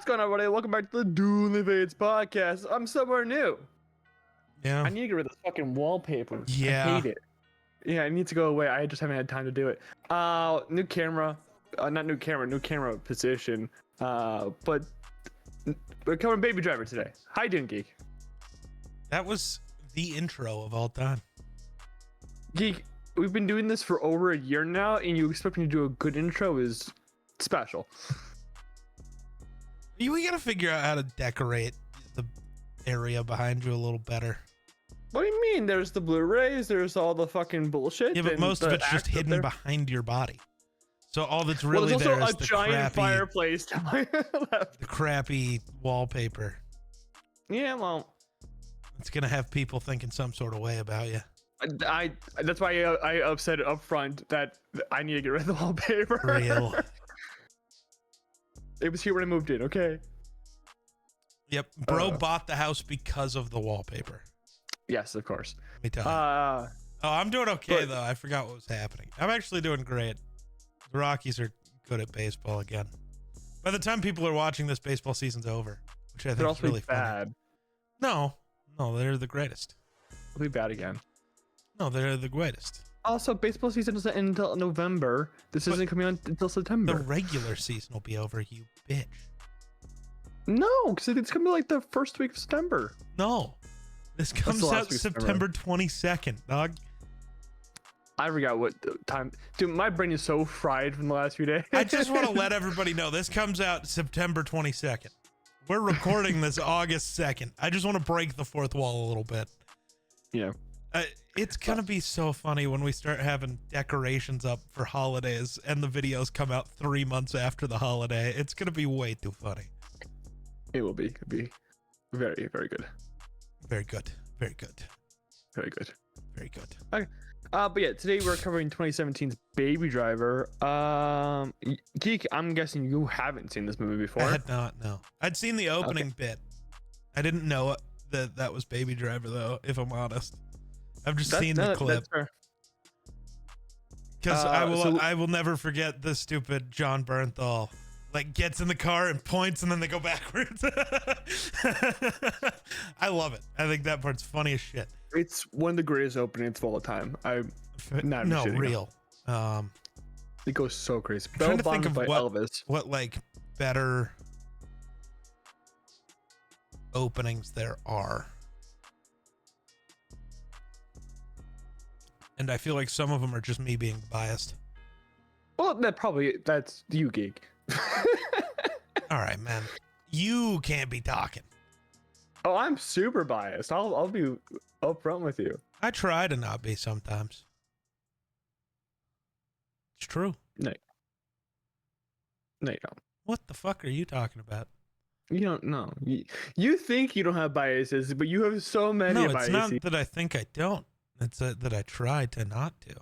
What's going on, everybody? Welcome back to the Dueling podcast. I'm somewhere new. Yeah. I need to get rid of this fucking wallpaper. Yeah. I hate it. Yeah, it needs to go away. I just haven't had time to do it. New camera. Not new camera, new camera position. But we're covering Baby Driver today. How you doing, Geek? That was the intro of all time. Geek, we've been doing this for over a year now, and you expect me to do a good intro is special. We gotta figure out how to decorate the area behind you a little better. What do you mean? There's the Blu-rays, there's all the fucking bullshit. Yeah, but most of it's just hidden behind your body. So all that's Well, really there's there also is a the giant crappy fireplace to my left. the crappy wallpaper. Yeah, well, It's gonna have people thinking some sort of way about you. I that's why I said it up front that I need to get rid of the wallpaper. Real. It was here when I moved in, okay? Yep. Bro bought the house because of the wallpaper. Yes, of course. Let me tell you. Oh, I'm doing okay though. I forgot what was happening. I'm actually doing great. The Rockies are good at baseball again. By the time people are watching this, baseball season's over, which I think is really bad. Funny. No, they're the greatest. It'll be bad again. No, they're the greatest. Also, baseball season doesn't end until November. This isn't coming on until September. The regular season will be over, you bitch. No, because it's coming like the first week of September. No, this comes out September 22nd, dog. I forgot what time. Dude, my brain is so fried from the last few days. I just want to let everybody know this comes out September 22nd. We're recording this August 2nd. I just want to break the fourth wall a little bit. Yeah. It's going to be so funny when we start having decorations up for holidays and the videos come out 3 months after the holiday. It's going to be way too funny. It will be. It'll be very, very good. Very good. Very good. Very good. Very good. Okay. But yeah, today we're covering 2017's Baby Driver. Geek, I'm guessing you haven't seen this movie before. I had not, no. I'd seen the opening bit. I didn't know that was Baby Driver, though, if I'm honest. I've just seen the clip. Because I will never forget the stupid John Bernthal. Like, gets in the car and points, and then they go backwards. I love it. I think that part's funny as shit. It's one of the greatest openings of all time. I'm not no shitting. Real. It goes so crazy. I'm trying to think of Elvis. what like better openings there are. And I feel like some of them are just me being biased. Well, that's you, Geek. All right, man. You can't be talking. Oh, I'm super biased. I'll be upfront with you. I try to not be sometimes. It's true. No, you don't. What the fuck are you talking about? You don't know. You think you don't have biases, but you have so many biases. No, it's not that I think I don't. It's that I try to not to.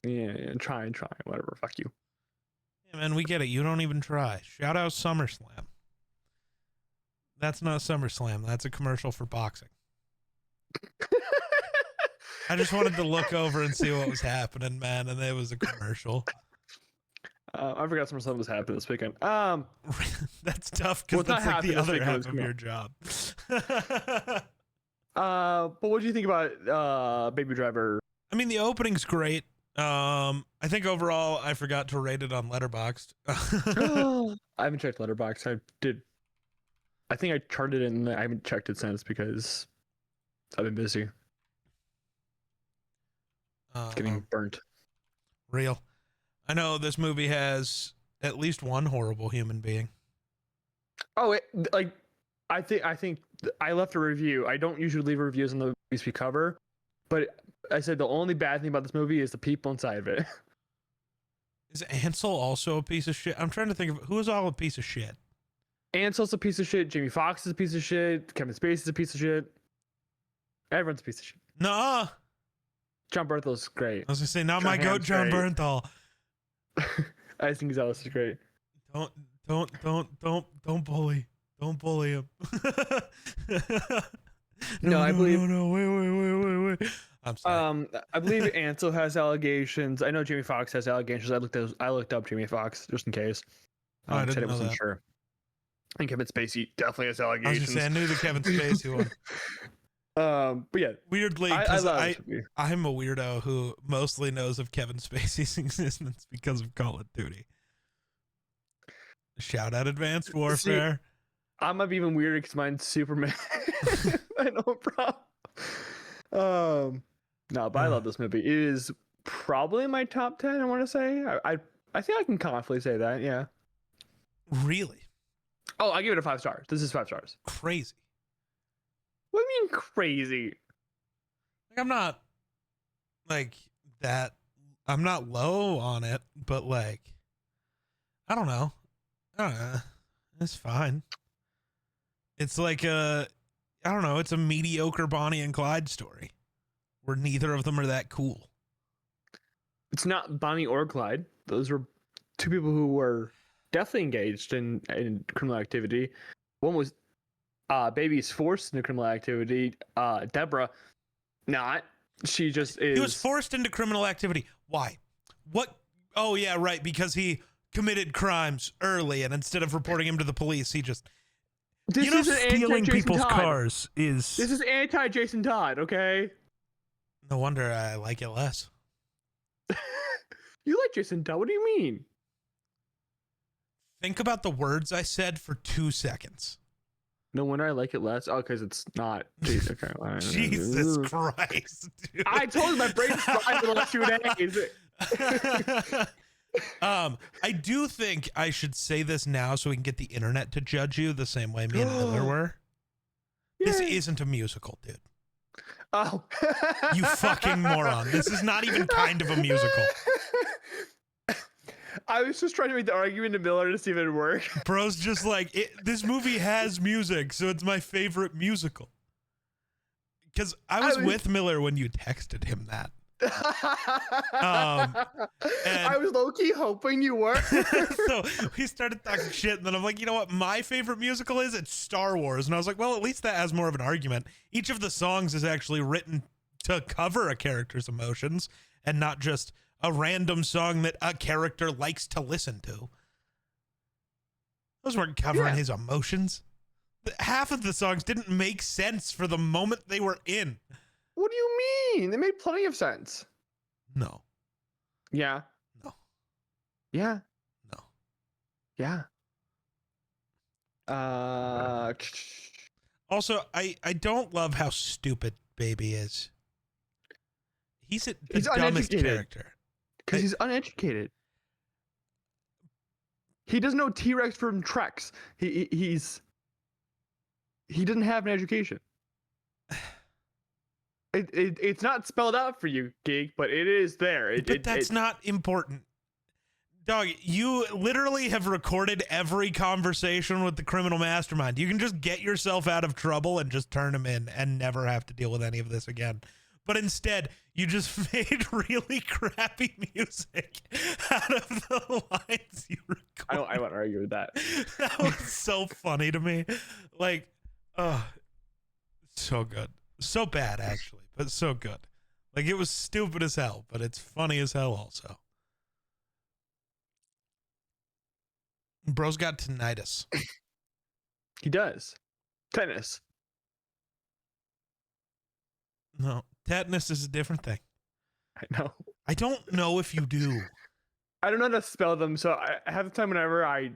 Yeah, try, whatever. Fuck you. Yeah, man, we get it. You don't even try. Shout out SummerSlam. That's not SummerSlam. That's a commercial for boxing. I just wanted to look over and see what was happening, man, and it was a commercial. I forgot SummerSlam was happening this weekend. That's tough because that's like the other half of your job. But what do you think about Baby Driver? I mean, the opening's great. I think overall, I forgot to rate it on Letterboxd. I haven't checked Letterboxd. I think I charted it and I haven't checked it since because I've been busy. Getting burnt. Real. I know this movie has at least one horrible human being. Oh, I think I left a review. I don't usually leave reviews on the movies we cover, but I said the only bad thing about this movie is the people inside of it. Is Ansel also a piece of shit? I'm trying to think of who is all a piece of shit. Ansel's a piece of shit. Jamie Foxx is a piece of shit. Kevin Spacey's a piece of shit. Everyone's a piece of shit. Nuh-uh. John Bernthal's great. I was gonna say, not my goat, John Bernthal. I think Ellis is great. Don't bully. Don't bully him. No, wait. I'm sorry. I believe Ansel has allegations. I know Jamie Foxx has allegations. I looked up Jamie Foxx just in case. I didn't know wasn't that. sure. And Kevin Spacey definitely has I was allegations. just saying, I knew the Kevin Spacey one. But yeah, Weirdly, I because love this movie. I'm a weirdo who mostly knows of Kevin Spacey's existence because of Call of Duty. Shout out Advanced Warfare. See, I might be even weirder because mine's Superman. I know, bro. No, but I love this movie. It is probably my top 10. I want to say. I think I can confidently say that. Yeah. Really? Oh, I give it a 5 stars. This is 5 stars. Crazy. What do you mean crazy? Like, I'm not like that. I'm not low on it, but like, I don't know. It's fine. It's like I don't know. It's a mediocre Bonnie and Clyde story where neither of them are that cool. It's not Bonnie or Clyde. Those were two people who were definitely engaged in criminal activity. One was Baby's forced into criminal activity. Deborah, not. She just is. He was forced into criminal activity. Why? What? Oh, yeah, right. Because he committed crimes early, and instead of reporting him to the police, he just. This is stealing people's cars is. This is anti Jason Todd, okay? No wonder I like it less. You like Jason Todd? What do you mean? Think about the words I said for 2 seconds. No wonder I like it less. Oh, because it's not. Okay. Jesus Christ, dude. I told you my brain's fried for the last 2 days. I do think I should say this now so we can get the internet to judge you the same way me and Miller were. Yay. This isn't a musical, dude. Oh. You fucking moron. This is not even kind of a musical. I was just trying to make the argument to Miller to see if it would work. Bro's just like, this movie has music, so it's my favorite musical. Because I was with Miller when you texted him that. I was low-key hoping you were. So we started talking shit, and then I'm like, you know what my favorite musical is? It's Star Wars. And I was like, well, at least that has more of an argument. Each of the songs is actually written to cover a character's emotions and not just a random song that a character likes to listen to. Those weren't covering his emotions. Half of the songs didn't make sense for the moment they were in. What do you mean? They made plenty of sense. No. Yeah. No. Yeah. No. Yeah. Also, I don't love how stupid Baby is. He's the dumbest character. Because he's uneducated. He doesn't know T-Rex from Trex. He doesn't have an education. It's not spelled out for you, Geek, but it is there. But that's not important. Dog, you literally have recorded every conversation with the criminal mastermind. You can just get yourself out of trouble and just turn him in and never have to deal with any of this again. But instead, you just made really crappy music out of the lines you recorded. I won't argue with that. That was so funny to me. Like, oh, so good. So bad, actually, but so good. Like, it was stupid as hell, but it's funny as hell also. Bro's got tinnitus. He does. Tennis. No, tetanus is a different thing. I know. I don't know if you do. I don't know how to spell them, so I have the time whenever I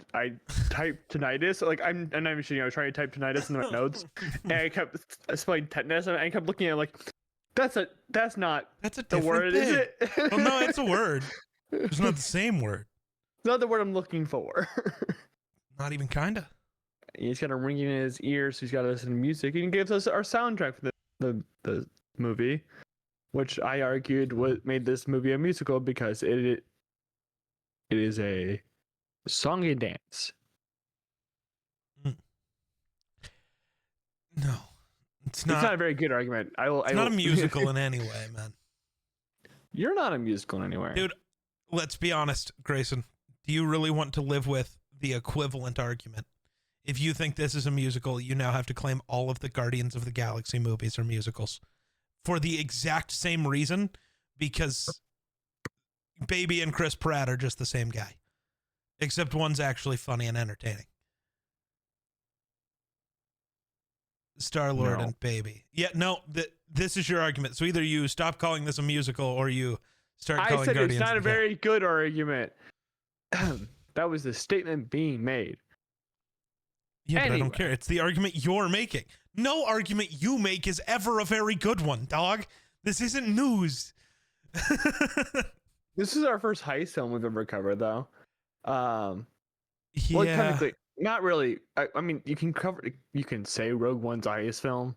type tinnitus. Like I'm not even shitting. I was trying to type tinnitus in my notes, and I kept spelling tetanus, and I kept looking at it like, that's not the word, thing. is it? Well, no, it's a word. It's not the same word. It's not the word I'm looking for. Not even kinda. He's got a ringing in his ears, so he's got to listen to music, and he gives us our soundtrack for the movie, which I argued made this movie a musical because it is a song and dance. No, it's not. It's not a very good argument. It's not a musical in any way, man. You're not a musical anywhere, dude. Let's be honest, Grayson. Do you really want to live with the equivalent argument? If you think this is a musical, you now have to claim all of the Guardians of the Galaxy movies are musicals for the exact same reason, because Baby and Chris Pratt are just the same guy, except one's actually funny and entertaining. Star-Lord No. and Baby. Yeah, no, this is your argument. So either you stop calling this a musical or you start I calling said Guardians it's not a of the Galaxy. very good argument. That was the statement being made. Yeah, but I Anyway. don't care. It's the argument you're making. No argument you make is ever a very good one, dog. This isn't news. This is our first heist film we've ever covered, though. Well, Yeah, technically, not really. I mean, you can say Rogue One's a heist film.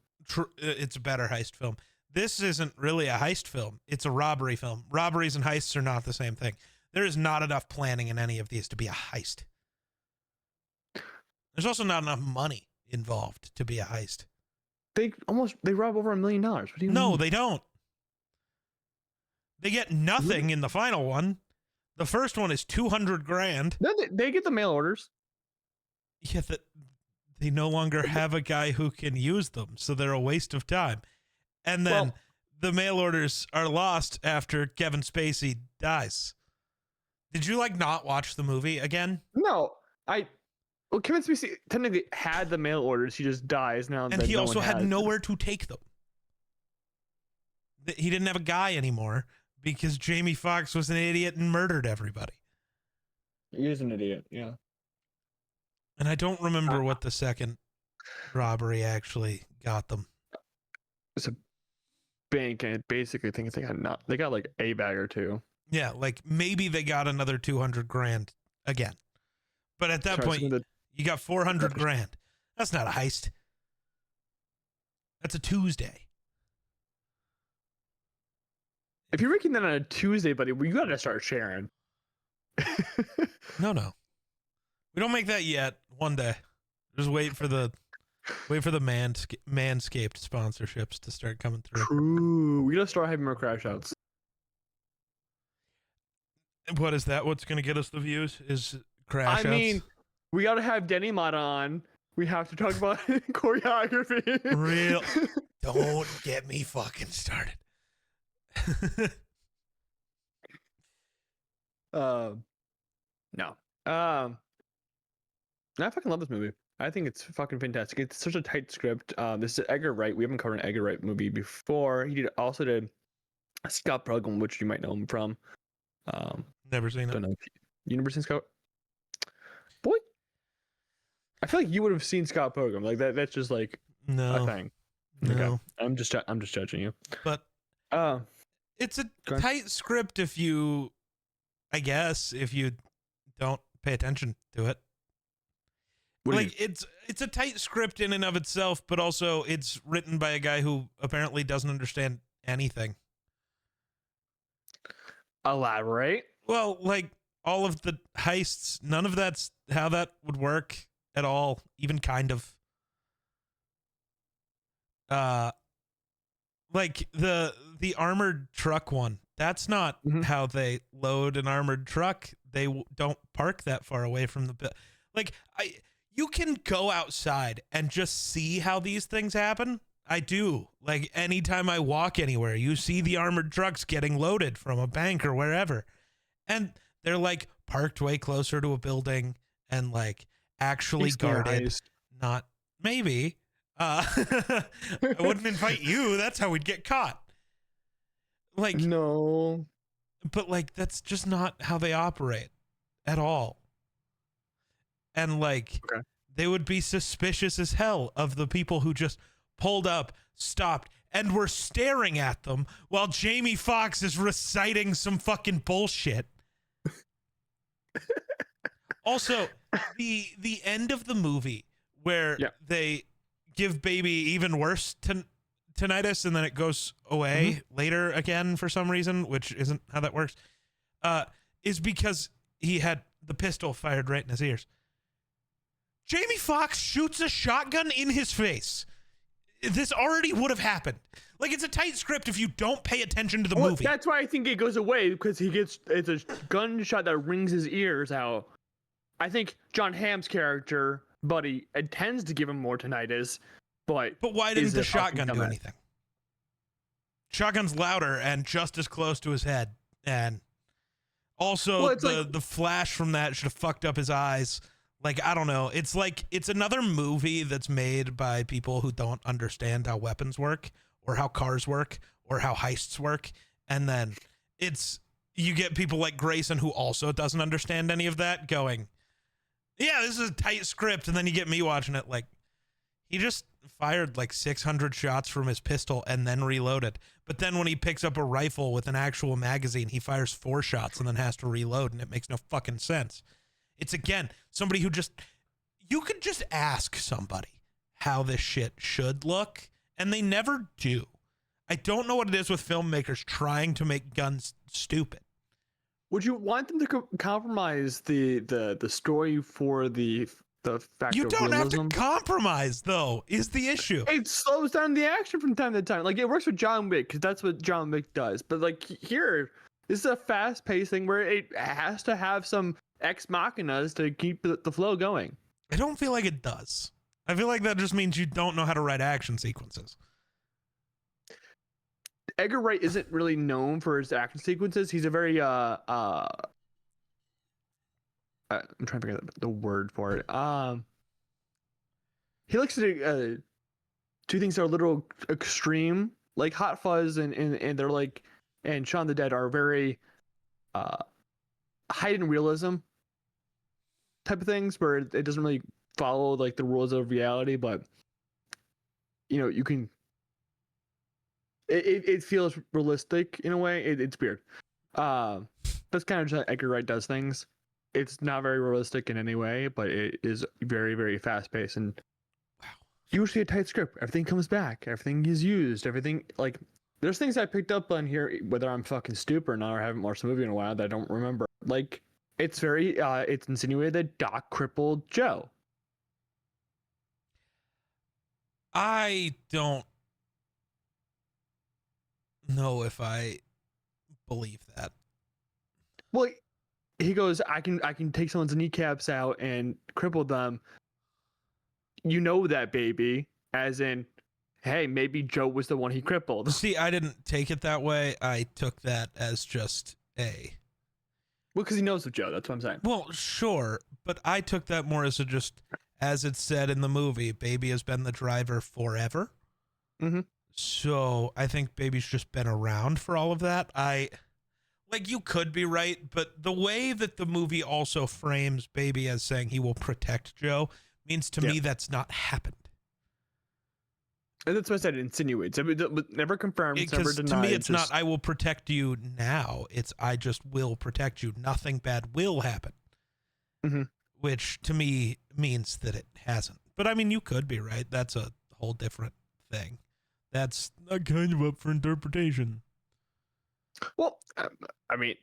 it's a better heist film. This isn't really a heist film. It's a robbery film. Robberies and heists are not the same thing. There is not enough planning in any of these to be a heist. There's also not enough money involved to be a heist. They rob over $1 million. What do you mean? No, they don't. They get nothing in the final one. The first one is $200,000. No, they get the mail orders. Yeah, they no longer have a guy who can use them, so they're a waste of time. And then the mail orders are lost after Kevin Spacey dies. Did you not watch the movie again? No, Kevin Spacey technically had the mail orders. He just dies now. And he also had nowhere to take them. He didn't have a guy anymore because Jamie Foxx was an idiot and murdered everybody. He is an idiot, yeah. And I don't remember what the second robbery actually got them. It's a bank, and basically, I think they got like a bag or two. Yeah, maybe they got another $200,000 again. But at that point, you got $400,000. That's not a heist. That's a Tuesday. If you're making that on a Tuesday, buddy, you gotta start sharing. No. We don't make that yet. One day. Just wait for the Manscaped sponsorships to start coming through. True. We gotta start having more crash outs. What is that? What's gonna get us the views? Is crash outs? I mean, we gotta have Denny Mata on. We have to talk about choreography. Real. Don't get me fucking started. No. I fucking love this movie. I think it's fucking fantastic. It's such a tight script. This is Edgar Wright. We haven't covered an Edgar Wright movie before. He also did Scott Pilgrim, which you might know him from. Never seen it. Don't know. You never seen Scott? Boy, I feel like you would have seen Scott Pilgrim. Like that. That's just like No. a thing. No. Okay. I'm just judging you. But it's a tight script if you don't pay attention to it. It's a tight script in and of itself, but also it's written by a guy who apparently doesn't understand anything. Elaborate. Well, all of the heists, none of that's how that would work at all, even kind of. The armored truck one, that's not how they load an armored truck. They don't park that far away from the you can go outside and just see how these things happen. I do. Anytime I walk anywhere, you see the armored trucks getting loaded from a bank or wherever. And they're parked way closer to a building and actually guarded. Not maybe. I wouldn't invite you. That's how we'd get caught. No. But that's just not how they operate at all. And they would be suspicious as hell of the people who just pulled up, stopped, and were staring at them while Jamie Foxx is reciting some fucking bullshit. Also, the end of the movie where they give Baby even worse tinnitus and then it goes away later again for some reason, which isn't how that works, is because he had the pistol fired right in his ears. Jamie Foxx shoots a shotgun in his face. This already would have happened. It's a tight script if you don't pay attention to the movie. That's why I think it goes away, because it's a gunshot that rings his ears out. I think John Hamm's character, Buddy, intends to give him more tinnitus, but why didn't the shotgun do anything? Shotgun's louder and just as close to his head, and also the flash from that should have fucked up his eyes. Like, I don't know. It's like, it's another movie that's made by people who don't understand how weapons work or how cars work or how heists work. And then you get people like Grayson who also doesn't understand any of that going, yeah, this is a tight script. And then you get me watching it like, he just fired like 600 shots from his pistol and then reloaded. But then when he picks up a rifle with an actual magazine, he fires 4 shots and then has to reload, and it makes no fucking sense. It's, again, somebody who you could just ask somebody how this shit should look, and they never do. I don't know what it is with filmmakers trying to make guns stupid. Would you want them to compromise the story for the fact you of don't realism? have to compromise, though, is the issue. It slows down the action from time to time. Like, it works with John Wick because that's what John Wick does. But like here, this is a fast-paced thing where it has to have some ex machinas to keep the flow going. I don't feel like it does. I feel like that just means you don't know how to write action sequences. Edgar Wright isn't really known for his action sequences. He's a very I'm trying to figure out the word for it. He likes to do things that are a little extreme, like Hot Fuzz and they're like, and Shaun the Dead are very heightened realism type of things where it doesn't really follow like the rules of reality, but you can. It feels realistic in a way. It's weird. That's kind of just how Edgar Wright does things. It's not very realistic in any way, but it is very, very fast paced and usually a tight script. Everything comes back. Everything is used. Everything, like, there's things I picked up on here, whether I'm fucking stupid or not, or haven't watched the movie in a while, that I don't remember. Like, it's very, it's insinuated that Doc crippled Joe. I don't know if I believe that. Well, he goes, I can take someone's kneecaps out and cripple them. You know that, baby. As in, hey, maybe Joe was the one he crippled. See, I didn't take it that way. I took that as just well, because he knows of Joe. That's what I'm saying. Well, sure, but I took that more as as it's said in the movie, Baby has been the driver forever. Mm-hmm. So I think Baby's just been around for all of that. You could be right, but the way that the movie also frames Baby as saying he will protect Joe means to me that's not happened. And that's what I said, it insinuates. It never confirmed, it's never denied. To me, it's not, I will protect you now. It's, I just will protect you. Nothing bad will happen. Mm-hmm. Which to me means that it hasn't. But I mean, you could be right. That's a whole different thing. That's kind of up for interpretation. Well, I mean,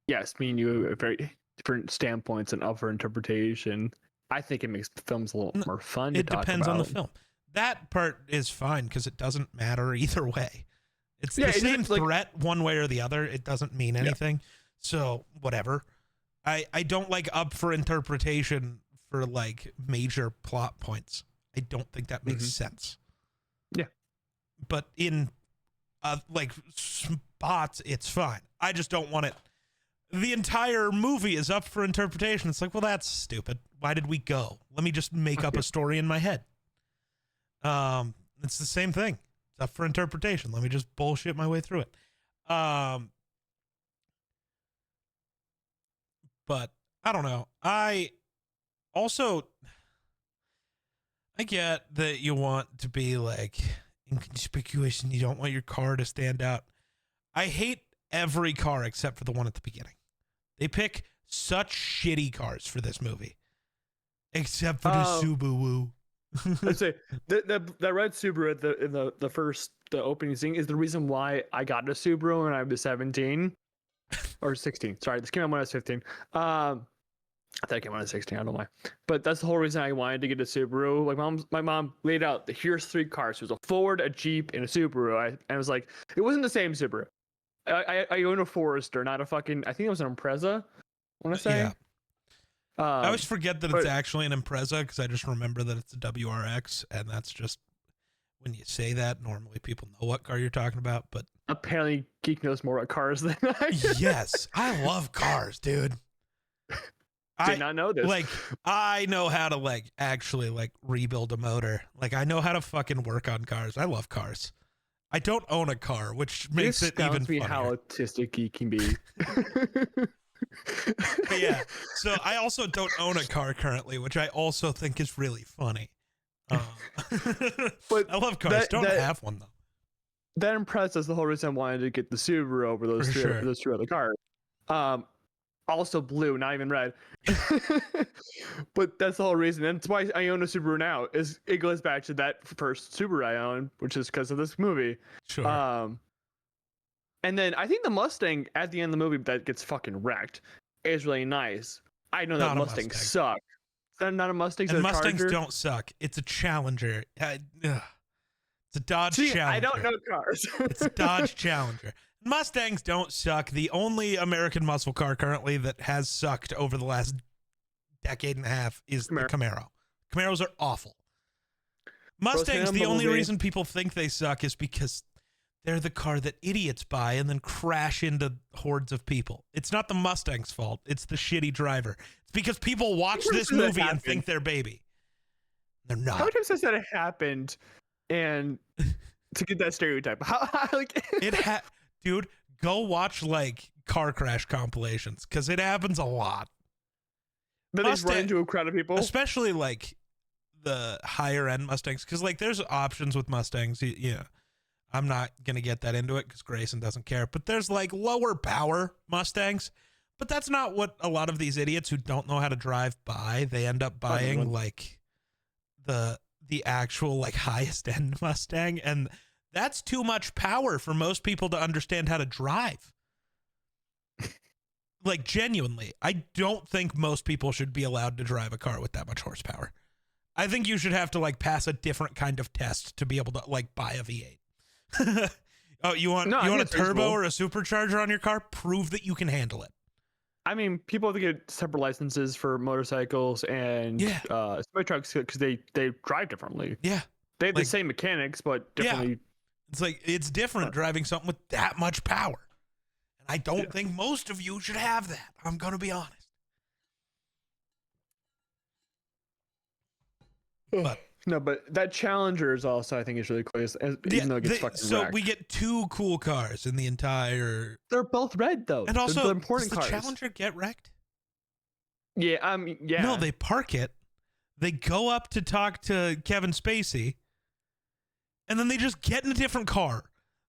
yes, me and you have very different standpoints and up for interpretation. I think it makes the films a little more fun to talk about. It depends on the film. That part is fine because it doesn't matter either way. It's the same threat one way or the other. It doesn't mean anything. Yeah. So whatever. I don't like up for interpretation for like major plot points. I don't think that makes sense. Yeah. But in like spots, it's fine. I just don't want it. The entire movie is up for interpretation. It's like, well, that's stupid. Why did we go? Let me just make up a story in my head. It's the same thing. It's up for interpretation. Let me just bullshit my way through it. But I don't know. I get that you want to be like inconspicuous and you don't want your car to stand out. I hate every car except for the one at the beginning. They pick such shitty cars for this movie. Except for the Subaru. I'd say that red Subaru in the opening scene is the reason why I got a Subaru when I was 17 or 16. Sorry, this came out when I was 15. I thought it came out when I was 16. I don't know why, but that's the whole reason I wanted to get a Subaru. Like my mom laid out here's 3 cars. There's a Ford, a Jeep, and a Subaru. And I was like, it wasn't the same Subaru. I own a Forester, not a fucking. I think it was an Impreza. I want to say. Yeah. I always forget that it's actually an Impreza because I just remember that it's a WRX, and that's just when you say that, normally people know what car you're talking about. But apparently, Geek knows more about cars than I do. Yes, I love cars, dude. Did not know this. Like, I know how to like actually like rebuild a motor. Like, I know how to fucking work on cars. I love cars. I don't own a car, which makes it even funnier. How autistic he can be. But yeah, so I also don't own a car currently, which I also think is really funny. But I love cars. Don't have one though. That impressed us. The whole reason I wanted to get the Subaru over those two other cars. Also blue, not even red. But that's the whole reason. And that's why I own a Subaru now. Is it goes back to that first Subaru I owned, which is because of this movie. Sure. And then I think the Mustang at the end of the movie that gets fucking wrecked is really nice. I know that Mustangs suck. Is that not a Mustang? And Mustangs don't suck. It's a Challenger. It's a Dodge Challenger. I don't know cars. It's a Dodge Challenger. Mustangs don't suck. The only American muscle car currently that has sucked over the last decade and a half is the Camaro. Camaros are awful. Mustangs, the only reason people think they suck is because they're the car that idiots buy and then crash into hordes of people. It's not the Mustang's fault. It's the shitty driver. It's because people watch this movie and think they're baby. They're not. How many times has that happened? And to get that stereotype, dude, go watch like car crash compilations because it happens a lot. But they run into a crowd of people, especially like the higher end Mustangs, because like there's options with Mustangs. Yeah, I'm not gonna get that into it because Grayson doesn't care. But there's like lower power Mustangs, but that's not what a lot of these idiots who don't know how to drive buy. They end up buying like the actual like highest end Mustang, and that's too much power for most people to understand how to drive. Like, genuinely, I don't think most people should be allowed to drive a car with that much horsepower. I think you should have to like pass a different kind of test to be able to like buy a V8. Oh, you want a turbo or a supercharger on your car? Prove that you can handle it. I mean, people have to get separate licenses for motorcycles and semi trucks because they drive differently. Yeah, they have the same mechanics, but differently. Yeah. It's like it's different driving something with that much power, and I don't think most of you should have that. I'm gonna be honest. But no, but that Challenger is also, I think, is really cool. Even though it gets fucking wrecked. We get two cool cars in the entire. They're both red though, and also they're important does the cars. Challenger get wrecked? Yeah, yeah. No, they park it. They go up to talk to Kevin Spacey, and then they just get in a different car.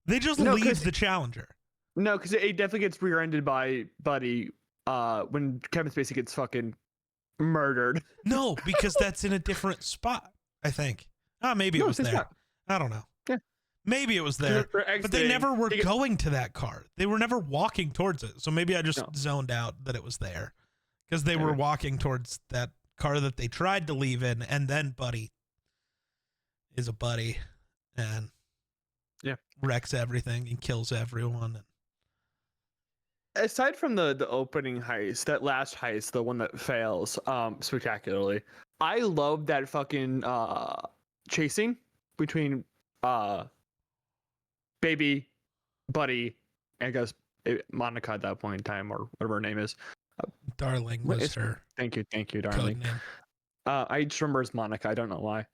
They just leave the Challenger. No, because it definitely gets rear-ended by Buddy when Kevin Spacey gets fucking murdered. No, because that's in a different spot, I think. Maybe it was there. Not. I don't know. Yeah. Maybe it was there. But they never were going to that car. They were never walking towards it. So maybe I just zoned out that it was there. Because they were walking towards that car that they tried to leave in, and then Buddy is a buddy and wrecks everything and kills everyone. Aside from the opening heist, that last heist, the one that fails spectacularly, I love that fucking chasing between Baby, Buddy, and I guess Monica at that point in time, or whatever her name is. Darling was her. Thank you, Darling. I just remember as Monica. I don't know why.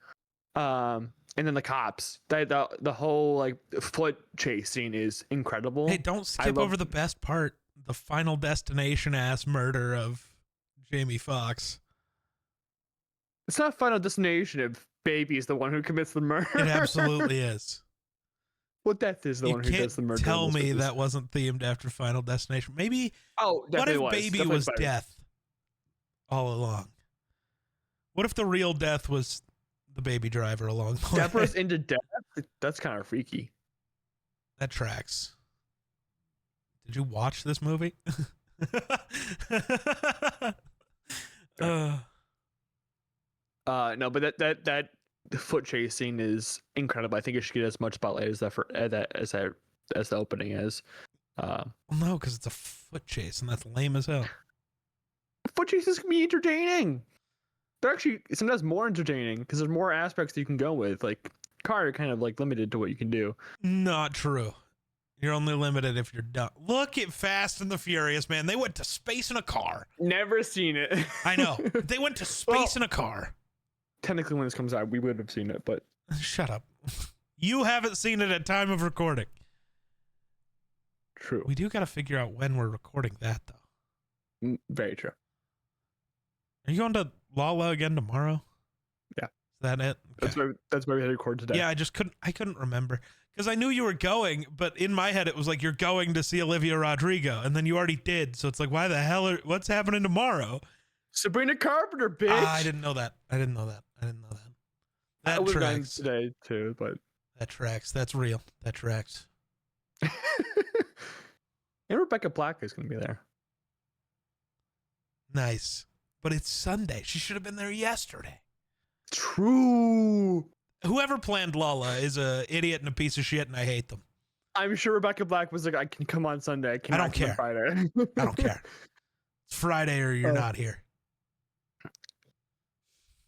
And then the cops. The whole like foot chase scene is incredible. Hey, don't skip over the best part. The Final Destination ass murder of Jamie Foxx. It's not Final Destination if Baby is the one who commits the murder. It absolutely is. Well, Death is the one who does the murder. Tell me that wasn't themed after Final Destination. Maybe. Oh, definitely what if Baby was Death all along? What if the real Death was the baby driver along the way? Deborah's into Death? That's kind of freaky. That tracks. Did you watch this movie? No, but that foot chase scene is incredible. I think it should get as much spotlight as the opening is. No, because it's a foot chase and that's lame as hell. Foot chases can be entertaining. They're actually sometimes more entertaining because there's more aspects that you can go with. Like car, you're kind of like limited to what you can do. Not true. You're only limited if you're done. Look at Fast and the Furious, man. They went to space in a car. Never seen it. I know. They went to space in a car. Technically, when this comes out, we would have seen it, but shut up. You haven't seen it at time of recording. True. We do got to figure out when we're recording that, though. Very true. Are you going to Lala again tomorrow? Yeah. Is that it? Okay. That's why we had to record today. Yeah, I couldn't remember. Because I knew you were going, but in my head it was like you're going to see Olivia Rodrigo, and then you already did. So it's like, why the hell what's happening tomorrow? Sabrina Carpenter, bitch. I didn't know that. That tracks today too, but that tracks. That's real. That tracks. And Rebecca Black is going to be there. Nice. But it's Sunday. She should have been there yesterday. True. Whoever planned Lala is a idiot and a piece of shit, and I hate them. I'm sure Rebecca Black was like, I can come on Sunday. I don't care. Friday. I don't care. It's Friday or you're not here.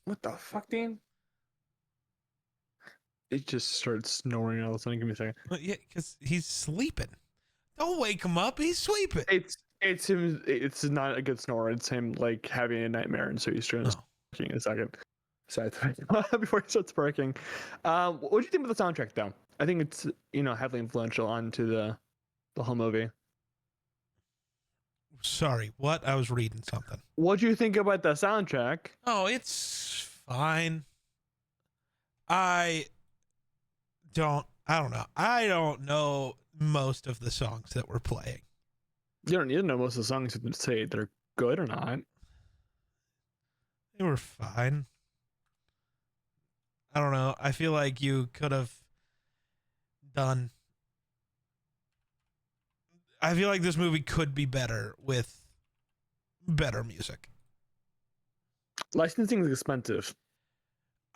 What the fuck, Dean? It just started snoring all of a sudden. Give me a second. Well, yeah, because he's sleeping. Don't wake him up. He's sleeping. It's him. It's not a good snore. It's him like having a nightmare, and so he's trying to in a second. So before he starts barking, what do you think about the soundtrack, though? I think it's heavily influential onto the whole movie. Sorry, what? I was reading something. What do you think about the soundtrack? Oh, it's fine. I don't know. I don't know most of the songs that we're playing. You don't need to know most of the songs to say they're good or not. They were fine. I don't know. I feel like you could have done. I feel like this movie could be better with better music. Licensing is expensive.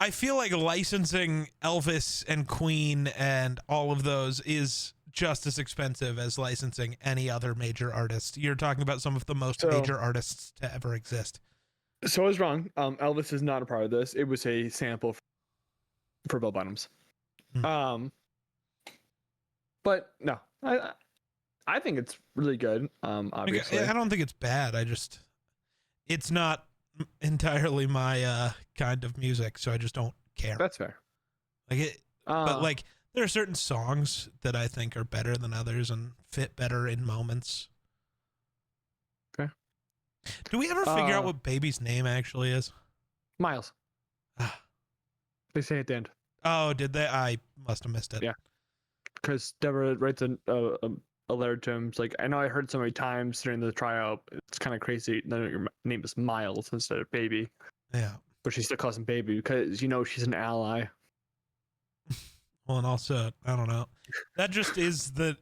I feel like licensing Elvis and Queen and all of those is just as expensive as licensing any other major artist. You're talking about some of the most major artists to ever exist. So I was wrong. Elvis is not a part of this. It was a sample for Bell Bottoms. But no, I think it's really good. Obviously, I don't think it's bad. It's not entirely my kind of music, so I just don't care. That's fair. But like there are certain songs that I think are better than others and fit better in moments. Okay. Do we ever figure out what Baby's name actually is? Miles. They say it at the end. Oh, did they? I must have missed it. Yeah. Because Deborah writes a letter to him. It's like, I know I heard so many times during the tryout. It's kind of crazy. Then your name is Miles instead of Baby. Yeah. But she still calls him Baby because she's an ally. Well, and also, I don't know. That just is the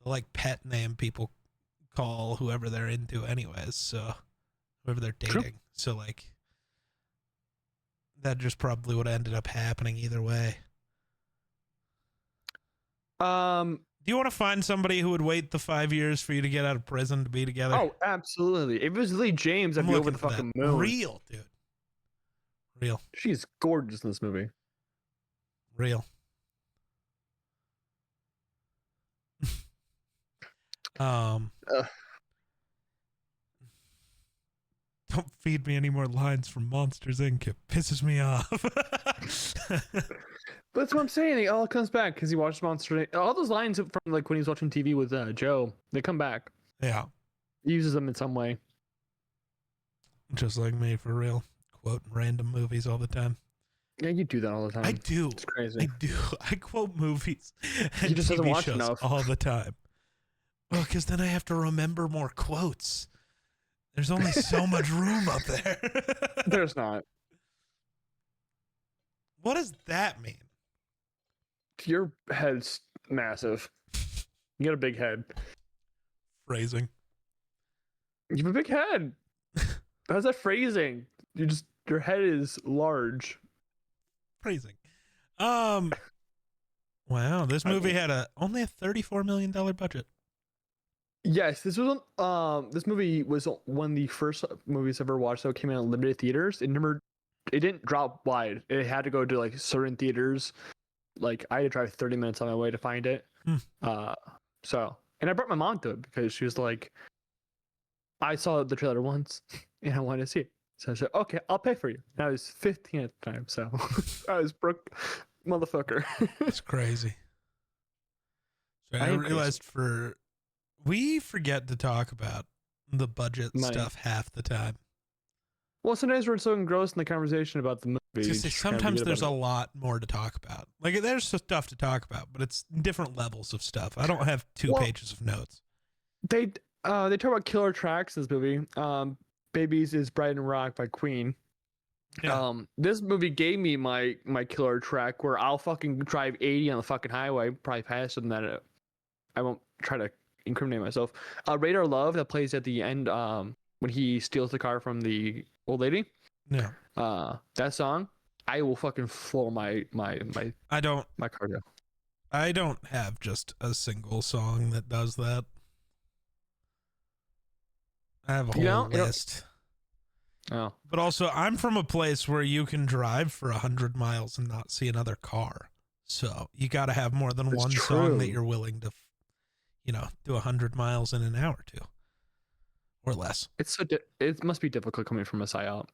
like pet name people call whoever they're into anyways. So whoever they're dating. True. So like that just probably would have ended up happening either way. Do you want to find somebody who would wait the 5 years for you to get out of prison to be together? Oh, absolutely. If it was Lee James, I'd be over the fucking moon. Real, dude. Real. She's gorgeous in this movie. Real. Don't feed me any more lines from Monsters Inc. It pisses me off. But that's what I'm saying. It all comes back because he watched Monsters Inc. All those lines from like when he was watching TV with Joe, they come back. Yeah. He uses them in some way. Just like me, for real. Quoting random movies all the time. Yeah, you do that all the time. I do. It's crazy. I do. I quote movies and he just TV doesn't watch shows enough all the time. Well, because then I have to remember more quotes. There's only so much room up there. There's not. What does that mean? Your head's massive. You got a big head. Phrasing. You have a big head. How's that phrasing? Your head is large. Phrasing. Wow, this movie had only a $34 million budget. Yes, this movie was one of the first movies I ever watched that came out in limited theaters. It didn't drop wide. It had to go to like certain theaters like I had to drive 30 minutes on my way to find it. So and I brought my mom to it because she was like, I saw the trailer once and I wanted to see it. So I said, okay, I'll pay for you. And I was 15 at the time, so I was broke, motherfucker. It's crazy. So I I realized we forget to talk about the budget Money. stuff half the time. Well, sometimes we're so engrossed in the conversation about the movie. Sometimes there's a lot more to talk about. Like there's stuff to talk about, but it's different levels of stuff. I don't have two pages of notes. They talk about killer tracks in this movie. Babies is Bride and Rock by Queen. Yeah. This movie gave me my killer track where I'll fucking drive 80 on the fucking highway, probably faster than that. I won't try to incriminate myself. Radar Love that plays at the end when he steals the car from the old lady. Yeah. That song, I will fucking floor my car down. I don't have just a single song that does that. I have a whole list. Oh. But also, I'm from a place where you can drive for 100 miles and not see another car. So you got to have more than one song that you're willing to, do 100 miles in an hour to, or less. It must be difficult coming from a psyop,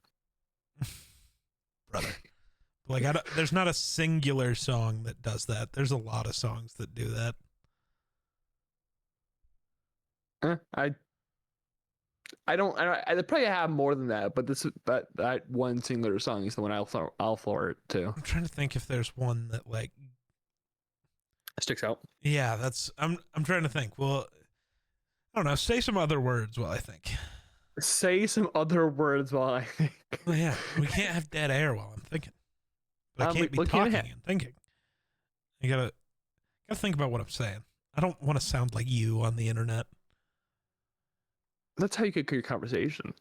brother. Like there's not a singular song that does that. There's a lot of songs that do that. I probably have more than that, but that one singular song is the one I'll floor it too. I'm trying to think if there's one that like sticks out. Yeah, I'm trying to think. Well, I don't know. Say some other words while I think. Say some other words while I think. Well, yeah, we can't have dead air while I'm thinking. But I can't be talking and thinking. I gotta think about what I'm saying. I don't want to sound like you on the internet. That's how you get your conversation.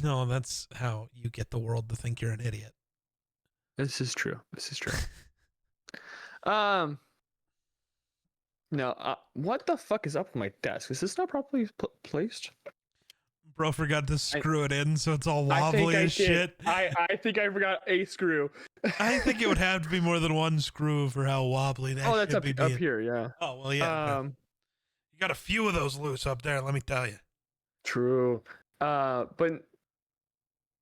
No, that's how you get the world to think you're an idiot. This is true. No, what the fuck is up with my desk? Is this not properly placed? Bro forgot to screw it in, so it's all wobbly as shit. I think I forgot a screw. I think it would have to be more than one screw for how wobbly that. Oh, that's up here, yeah. Oh well, yeah. You got a few of those loose up there. Let me tell you. True. But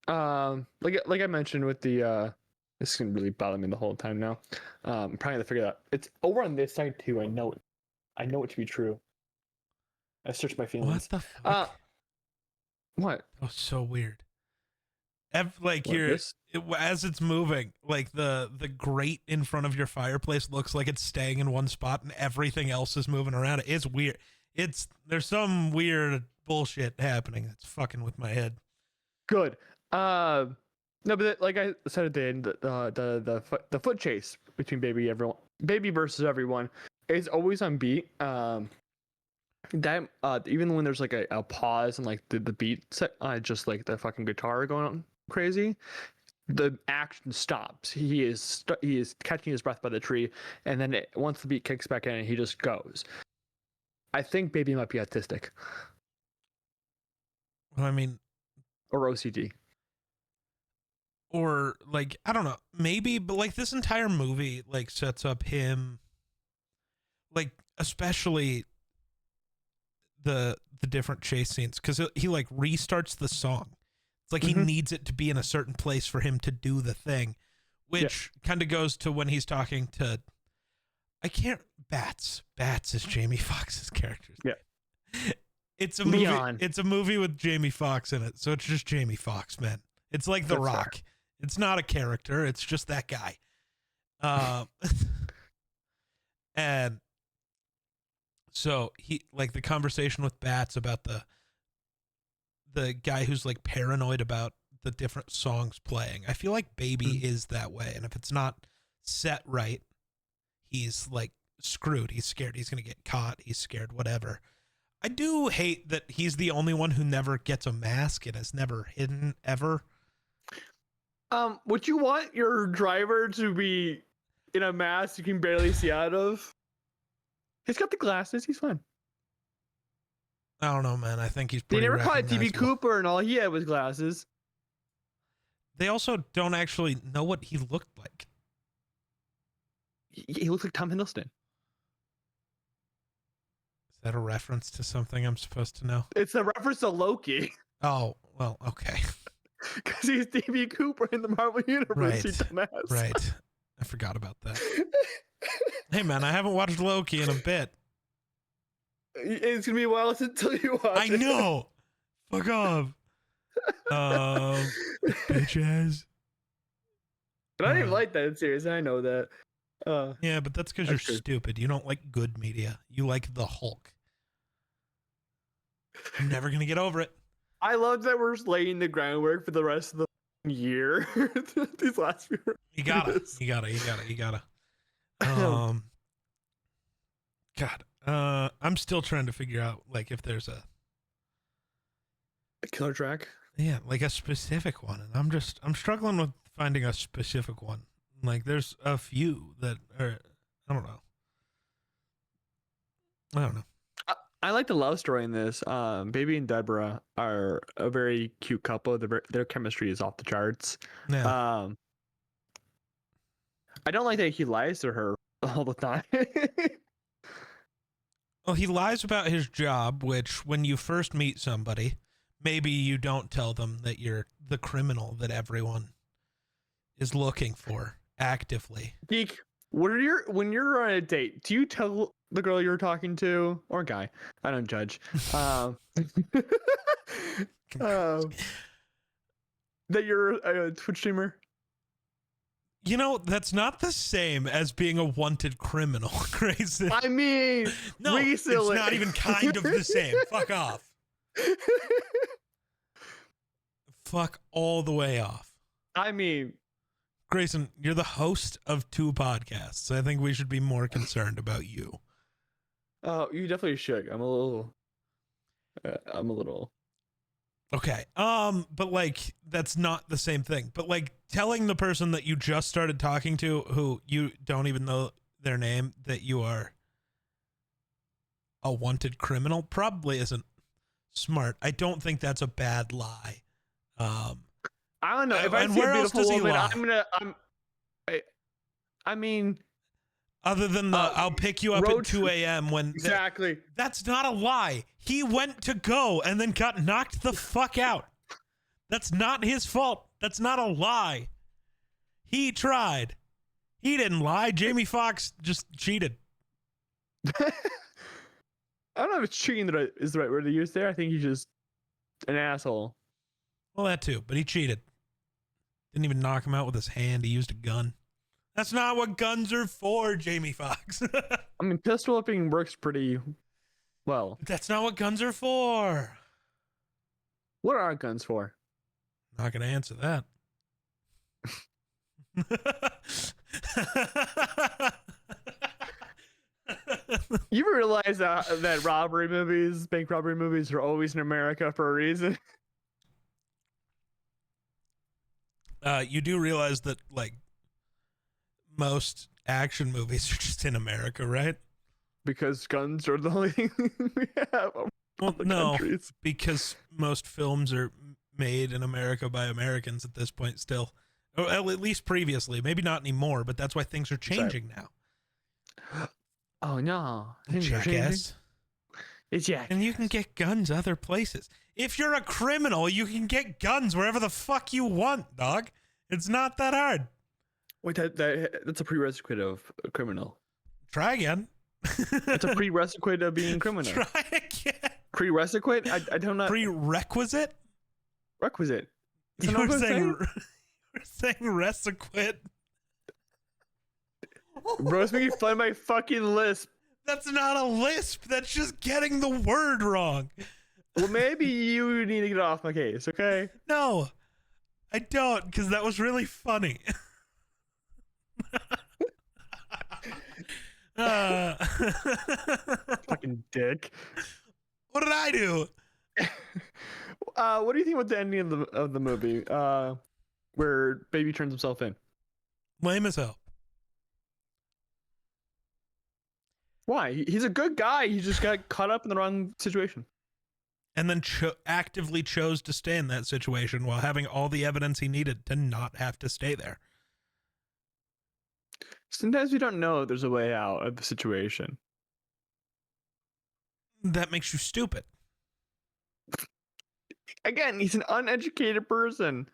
like I mentioned with the this is gonna really bother me the whole time now. I'm trying to figure that out. It's over on this side too. I know it to be true. I searched my feelings. What the fuck? What? Oh, so weird. As it's moving, like the grate in front of your fireplace looks like it's staying in one spot and everything else is moving around. It's weird. There's some weird bullshit happening that's fucking with my head. Good. No, but like I said at the end, the foot chase between baby versus everyone is always on beat. That even when there's like a pause and like the beat set, just like the fucking guitar going on crazy, the action stops. He is catching his breath by the tree, and then once the beat kicks back in, he just goes. I think baby might be autistic. Well, I mean, or OCD. Or like, I don't know, maybe, but like this entire movie like sets up him, like especially the different chase scenes, because he like restarts the song. It's like he needs it to be in a certain place for him to do the thing, which kind of goes to when he's talking to Bats is Jamie Foxx's character. Yeah. It's a movie. It's a movie with Jamie Foxx in it, so it's just Jamie Foxx, man. It's like The Rock. Fair. It's not a character. It's just that guy. And so he like the conversation with Bats about the guy who's like paranoid about the different songs playing. I feel like Baby is that way, and if it's not set right, he's like screwed. He's scared. He's gonna get caught. He's scared. Whatever. I do hate that he's the only one who never gets a mask and is never hidden ever. Would you want your driver to be in a mask you can barely see out of? He's got the glasses. He's fine. I don't know, man. I think he's pretty They never caught recognizable. DB Cooper and all he had was glasses. They also don't actually know what he looked like. He looks like Tom Hiddleston. Is that a reference to something I'm supposed to know? It's a reference to Loki. Oh, well, okay. Because he's D.B. Cooper in the Marvel Universe, Right. you dumbass. Right. I forgot about that. Hey, man, I haven't watched Loki in a bit. It's going to be a while until you watch I it. know. Fuck off. Bitches. But I didn't even like that series. I know that. Yeah, but that's because you're stupid. You don't like good media. You like the Hulk. I'm never going to get over it. I love that we're laying the groundwork for the rest of the year. These last few. You gotta. God. I'm still trying to figure out like if there's a killer track. Yeah, like a specific one, and I'm struggling with finding a specific one. Like there's a few that are I don't know. I like the love story in this. Baby and Deborah are a very cute couple. Their chemistry is off the charts. Yeah. I don't like that he lies to her all the time. Well, he lies about his job, which when you first meet somebody, maybe you don't tell them that you're the criminal that everyone is looking for actively. Geek, when you're on a date, do you tell the girl you're talking to or guy? I don't judge. That you're a Twitch streamer? You know, that's not the same as being a wanted criminal, Grayson. I mean, no, recently. It's not even kind of the same. Fuck off. Fuck all the way off. I mean, Grayson, you're the host of 2 podcasts. I think we should be more concerned about you. Oh, you definitely should. I'm a little. Okay. But like that's not the same thing. But like telling the person that you just started talking to who you don't even know their name that you are a wanted criminal probably isn't smart. I don't think that's a bad lie. I don't know. If I see a beautiful woman, I mean, other than the I'll pick you up at 2 a.m. when exactly. That's not a lie. He went to go and then got knocked the fuck out. That's not his fault. That's not a lie. He tried. He didn't lie. Jamie Foxx just cheated. I don't know if it's cheating is the right word to use there. I think he's just an asshole. Well, that too, but he cheated. Didn't even knock him out with his hand. He used a gun. That's not what guns are for, Jamie Foxx. I mean, pistol whipping works pretty well. That's not what guns are for. What are guns for? Not going to answer that. You realize that bank robbery movies are always in America for a reason? You do realize that, like, most action movies are just in America, right? Because guns are the only thing we have. Well, no, because most films are made in America by Americans at this point still. Or at least previously. Maybe not anymore, but that's why things are changing now. Oh, no. Jackass. It's Jackass. And you can get guns other places. If you're a criminal, you can get guns wherever the fuck you want, dog. It's not that hard. Wait, that's a prerequisite of a criminal. Try again. That's a prerequisite of being criminal. Try again. Prerequisite? I don't know. Prerequisite? Requisite. You were saying reciquit. Bro's making fun of my fucking lisp. That's not a lisp. That's just getting the word wrong. Well, maybe you need to get off my case, okay? No, I don't, because that was really funny. Fucking dick. What did I do? What do you think about the ending of the movie? Where Baby turns himself in. Lame as hell. Why? He's a good guy. He just got caught up in the wrong situation. And then actively chose to stay in that situation while having all the evidence he needed to not have to stay there. Sometimes we don't know there's a way out of the situation. That makes you stupid. Again, he's an uneducated person.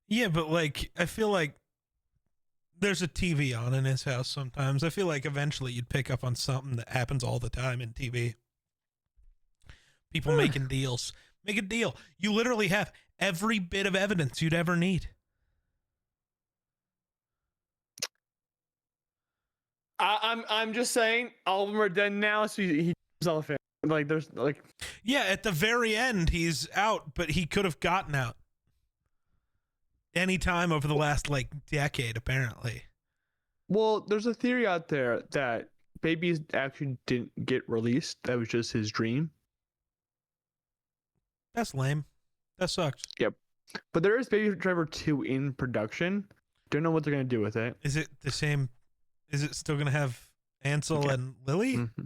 Yeah, but like, I feel like there's a TV on in his house sometimes. I feel like eventually you'd pick up on something that happens all the time in TV. People making deals. Make a deal. You literally have every bit of evidence you'd ever need. I'm just saying, all of them are dead now, so he himself in. Like, there's like. Yeah, at the very end, he's out, but he could have gotten out any time over the last like decade, apparently. Well, there's a theory out there that Babies actually didn't get released. That was just his dream. That's lame. That sucks. Yep. But there is Baby Driver 2 in production. Don't know what they're gonna do with it. Is it the same? Is it still gonna have Ansel and Lily? Mm-hmm.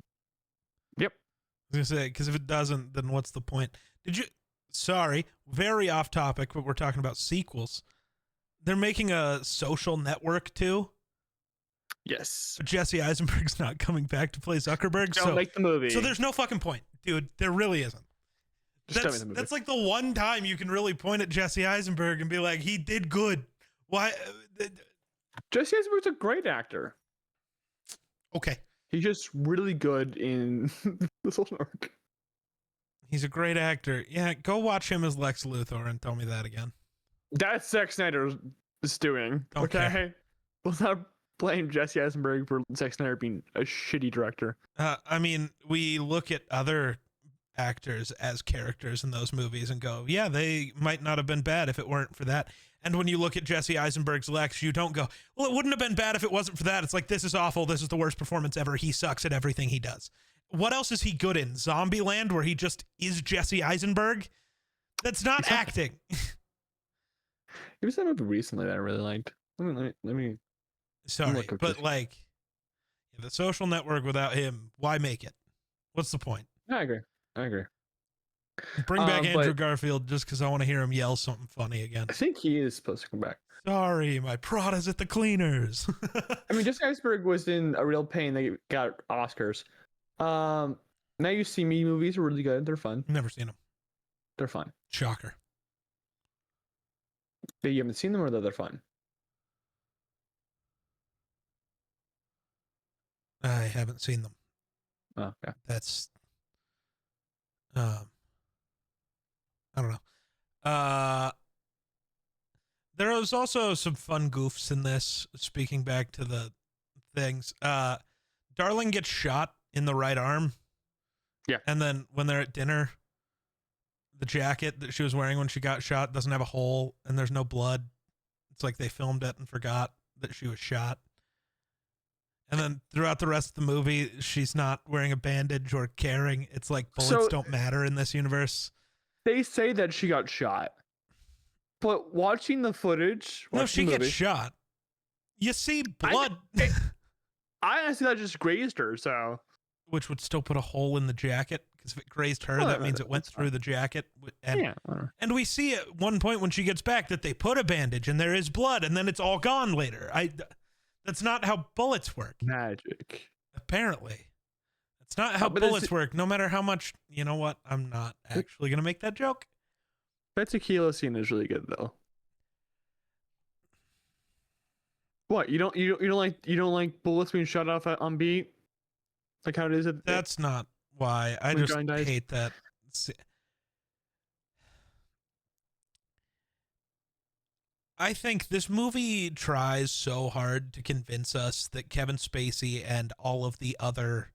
Yep. I was gonna say, because if it doesn't, then what's the point? Did you? Sorry, very off topic, but we're talking about sequels. They're making a Social Network too. Yes. But Jesse Eisenberg's not coming back to play Zuckerberg. Don't make the movie. So there's no fucking point, dude. There really isn't. Just tell me the movie. That's like the one time you can really point at Jesse Eisenberg and be like, he did good. Why? Jesse Eisenberg's a great actor. Okay. He's just really good in the Social Network. He's a great actor. Yeah, go watch him as Lex Luthor and tell me that again. That's Zack Snyder's doing. Okay. Let's not blame Jesse Eisenberg for Zack Snyder being a shitty director. I mean, we look at other actors as characters in those movies and go, yeah, they might not have been bad if it weren't for that. And when you look at Jesse Eisenberg's Lex, you don't go, well, it wouldn't have been bad if it wasn't for that. It's like, this is awful. This is the worst performance ever. He sucks at everything he does. What else is he good in? Zombieland, where he just is Jesse Eisenberg? That's not acting. He was in a movie recently that I really liked. Let me Sorry, but like, The Social Network without him, why make it? What's the point? I agree. Bring back Andrew Garfield just because I want to hear him yell something funny again. I think he is supposed to come back. Sorry, my Prada's at the cleaners. I mean, Jesse Eisenberg was in A Real Pain. They got Oscars. Now You See Me movies are really good. They're fun. Never seen them. They're fun. Shocker. You haven't seen them, or they're fun? I haven't seen them. Oh, okay. That's I don't know. There was also some fun goofs in this, speaking back to the things. Darling gets shot in the right arm. Yeah. And then when they're at dinner, the jacket that she was wearing when she got shot doesn't have a hole and there's no blood. It's like they filmed it and forgot that she was shot. And then throughout the rest of the movie, she's not wearing a bandage or caring. It's like bullets don't matter in this universe. They say that she got shot. But watching the footage... No, she gets shot. You see blood. I honestly thought it just grazed her, so... Which would still put a hole in the jacket, because if it grazed her, that means it went through the jacket. And we see at one point when she gets back that they put a bandage and there is blood, and then it's all gone later. That's not how bullets work. Magic. Apparently. That's not how bullets work, no matter how much... You know what? I'm not actually going to make that joke. That tequila scene is really good, though. What, you don't like bullets being shot off on beat? Like how it is at... That's not why. I just hate that. I think this movie tries so hard to convince us that Kevin Spacey and all of the other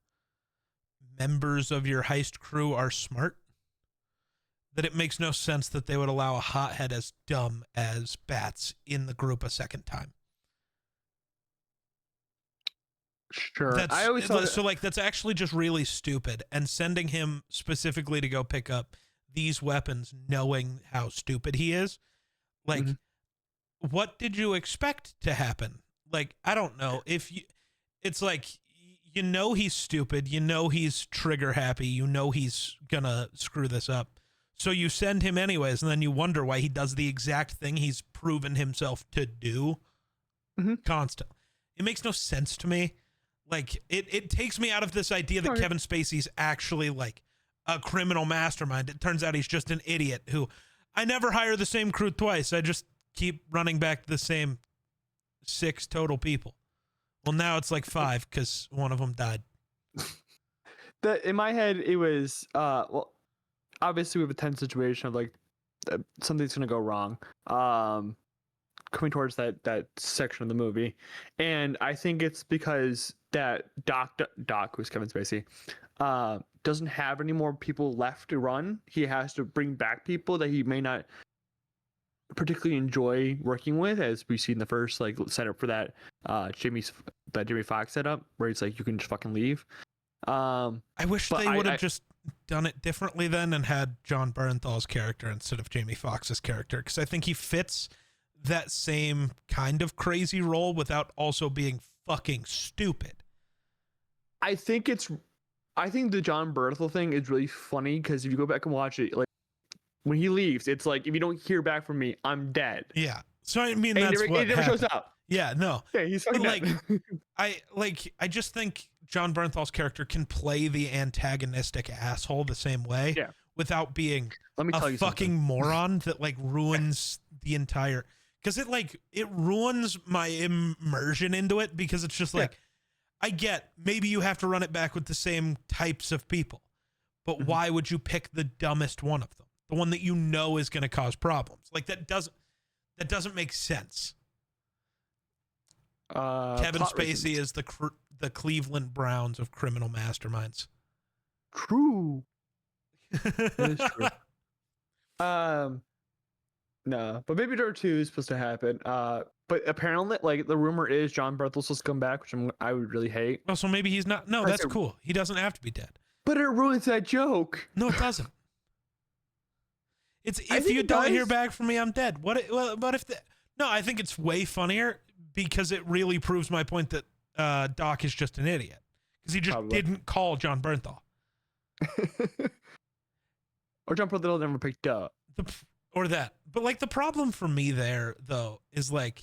members of your heist crew are smart, that it makes no sense that they would allow a hothead as dumb as Bats in the group a second time. Sure. I always thought so like that's actually just really stupid, and sending him specifically to go pick up these weapons knowing how stupid he is, like what did you expect to happen? Like, I don't know. It's like, you know he's stupid, you know he's trigger happy, you know he's gonna screw this up. So you send him anyways, and then you wonder why he does the exact thing he's proven himself to do constantly. It makes no sense to me. Like it takes me out of this idea that Kevin Spacey's actually like a criminal mastermind. It turns out he's just an idiot who I never hire the same crew twice. I just keep running back to the same 6 total people. Well, now it's like 5 because one of them died. In my head, it was well, obviously we have a tense situation of like something's gonna go wrong. Coming towards that section of the movie, and I think it's because that Doc, who's Kevin Spacey, doesn't have any more people left to run. He has to bring back people that he may not particularly enjoy working with, as we see in the first like setup for that Jimmy Fox setup, where he's like, you can just fucking leave. I wish they would have just done it differently then and had John Bernthal's character instead of Jamie Foxx's character, because I think he fits that same kind of crazy role without also being fucking stupid. I think the John Berthel thing is really funny because if you go back and watch it, like when he leaves, it's like, if you don't hear back from me, I'm dead. Yeah. So I mean, and that's he what never shows up. Yeah, no. Yeah, he's fucking dead. I just think John Bernthal's character can play the antagonistic asshole the same way, without being a fucking moron that like ruins the entire. Because it ruins my immersion into it, because it's just like, I get maybe you have to run it back with the same types of people, but why would you pick the dumbest one of them, the one that you know is going to cause problems? Like that doesn't make sense. Kevin Spacey is the Cleveland Browns of criminal masterminds. True. That is true. No, but Baby Driver 2 is supposed to happen. But apparently, like, the rumor is John Berthel's supposed to come back, which I would really hate. Oh, so maybe he's not. No, that's cool. He doesn't have to be dead. But it ruins that joke. No, it doesn't. It's if you don't hear back from me, I'm dead. What if the? No, I think it's way funnier because it really proves my point that Doc is just an idiot because he just didn't call John Bernthal. Or John Bernthal never picked up. Or that. But like the problem for me there though is like,